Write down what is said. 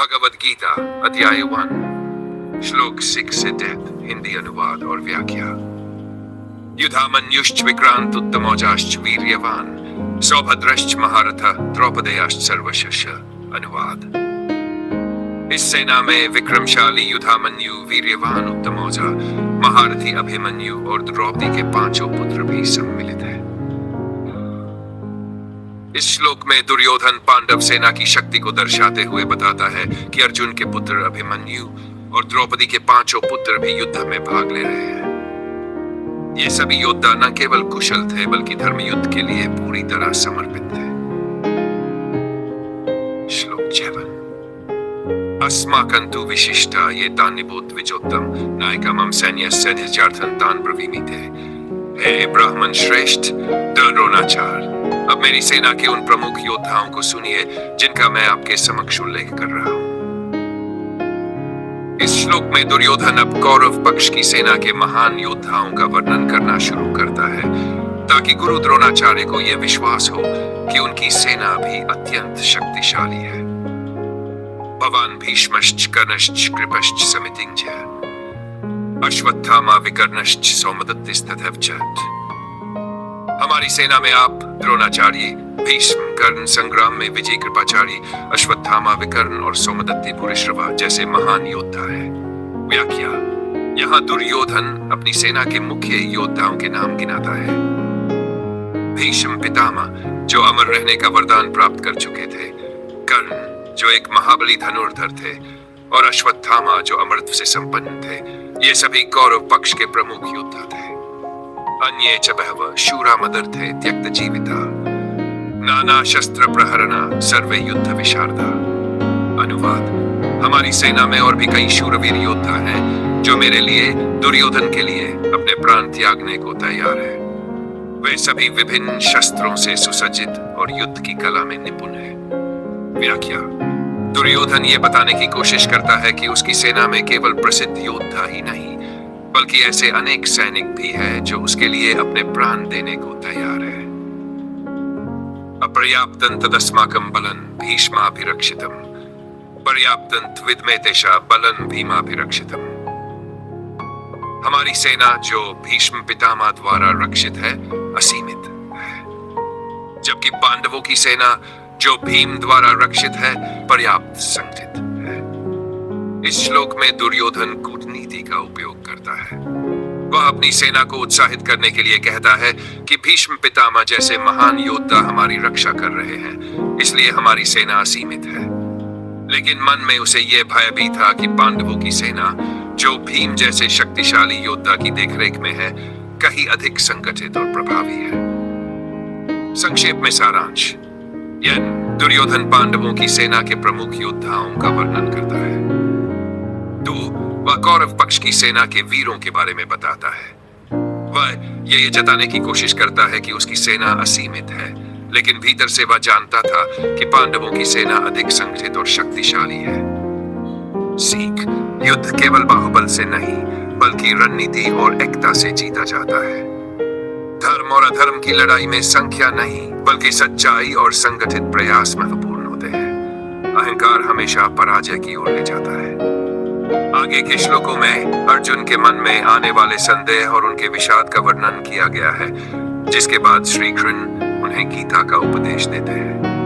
भगवद गीता अध्याय 1 श्लोक 6 से 10 हिंदी अनुवाद और व्याख्या। युधामन्युश्च विक्रांत उत्तमौजाश्च वीर्यवान सौभद्रश्च महारथः द्रौपदेयाश्च सर्वशः। अनुवाद। इस सेना में विक्रमशाली युधामन्यु, वीर्यवान उत्तमौजा, महारथी अभिमन्यु और द्रौपदी के 5 पुत्र भी सम्मिलित हैं। इस श्लोक में दुर्योधन पांडव सेना की शक्ति को दर्शाते हुए बताता है कि अर्जुन के पुत्र अभिमन्यु और द्रौपदी के 5 पुत्र भी युद्ध में भाग ले रहे हैं। ये सभी योद्धा न केवल कुशल थे बल्कि धर्म युद्ध के लिए पूरी तरह समर्पित थे। श्लोक 7 अस्माकं विशिष्टा ये तान्निबोध विजोत्तम नायकमं सैन्यस्य निजार्थं तान् ब्रवीमीते। हे ब्राह्मण श्रेष्ठ द्रोणाचार्य, अब मेरी सेना के उन प्रमुख योद्धाओं को सुनिए जिनका मैं आपके समक्ष उल्लेख कर रहा हूं। इस श्लोक में दुर्योधन अब कौरव पक्ष की सेना के महान योद्धाओं का वर्णन करना शुरू करता है ताकि गुरु द्रोणाचार्य को यह विश्वास हो कि उनकी सेना भी अत्यंत शक्तिशाली है। भवान भीष्मश्च कर्णश्च कृपश्च समितिञ्च अश्वत्थामा विकर्णश्च सौमदत्तिस्तथैव च। हमारी सेना में आप द्रोणाचार्य, भीष्म, कर्ण संग्राम में विजय कृपाचार्य, अश्वत्थामा, विकर्ण और सौमदत्ति भूरिश्रवा जैसे महान योद्धा है। व्याख्या। यहाँ दुर्योधन अपनी सेना के मुख्य योद्धाओं के नाम गिनाता है। भीष्म पितामह जो अमर रहने का वरदान प्राप्त कर चुके थे, कर्ण जो एक महाबली धनुर्धर थे और अश्वत्थामा जो अमरत्व से संपन्न थे। ये सभी कौरव पक्ष के प्रमुख योद्धा थे। अन्ये च बहवः शूरा मदर्थे त्यक्त जीविता नाना शस्त्र प्रहरणा सर्वे युद्ध विशारदा। अनुवाद। हमारी सेना में और भी कई शूरवीर योद्धा हैं जो मेरे लिए, दुर्योधन के लिए अपने प्राण त्यागने को तैयार है। वे सभी विभिन्न शस्त्रों से सुसज्जित और युद्ध की कला में निपुण हैं। व्याख्या। दुर्योधन ये बताने की कोशिश करता है कि उसकी सेना में केवल प्रसिद्ध योद्धा ही नहीं बल्कि ऐसे अनेक सैनिक भी हैं जो उसके लिए अपने प्राण देने को तैयार है। अपर्याप्तं तदस्माकं बलं भीष्माभिरक्षितं पर्याप्तं विद्मे तेषां बलं भीमाभिरक्षितं। हमारी सेना जो भीष्म पितामह द्वारा रक्षित है असीमित है, जबकि पांडवों की सेना जो भीम द्वारा रक्षित है पर्याप्त संगठित है। इस श्लोक में दुर्योधन कूटनीति का उपयोग करता है। वह अपनी सेना को उत्साहित करने के लिए कहता है कि भीष्म पितामह जैसे महान योद्धा हमारी रक्षा कर रहे हैं, इसलिए हमारी सेना असीमित है। लेकिन मन में उसे यह भय भी था कि पांडवों की सेना जो भीम जैसे शक्तिशाली योद्धा की देखरेख में है कहीं अधिक संगठित और प्रभावी है। संक्षेप में सारांश। यह दुर्योधन पांडवों की सेना के प्रमुख योद्धाओं का वर्णन करता है। 2 वह कौरव पक्ष की सेना के वीरों के बारे में बताता है। वह ये जताने की कोशिश करता है कि उसकी सेना असीमित है, लेकिन भीतर से वह जानता था कि पांडवों की सेना अधिक संगठित और शक्तिशाली है। सीख। युद्ध केवल बाहुबल से नहीं बल्कि रणनीति और एकता से जीता जाता है। धर्म और अधर्म की लड़ाई में संख्या नहीं बल्कि सच्चाई और संगठित प्रयास महत्वपूर्ण होते हैं। अहंकार हमेशा पराजय की ओर ले जाता है। आगे के श्लोकों में अर्जुन के मन में आने वाले संदेह और उनके विषाद का वर्णन किया गया है, जिसके बाद श्री कृष्ण उन्हें गीता का उपदेश देते हैं।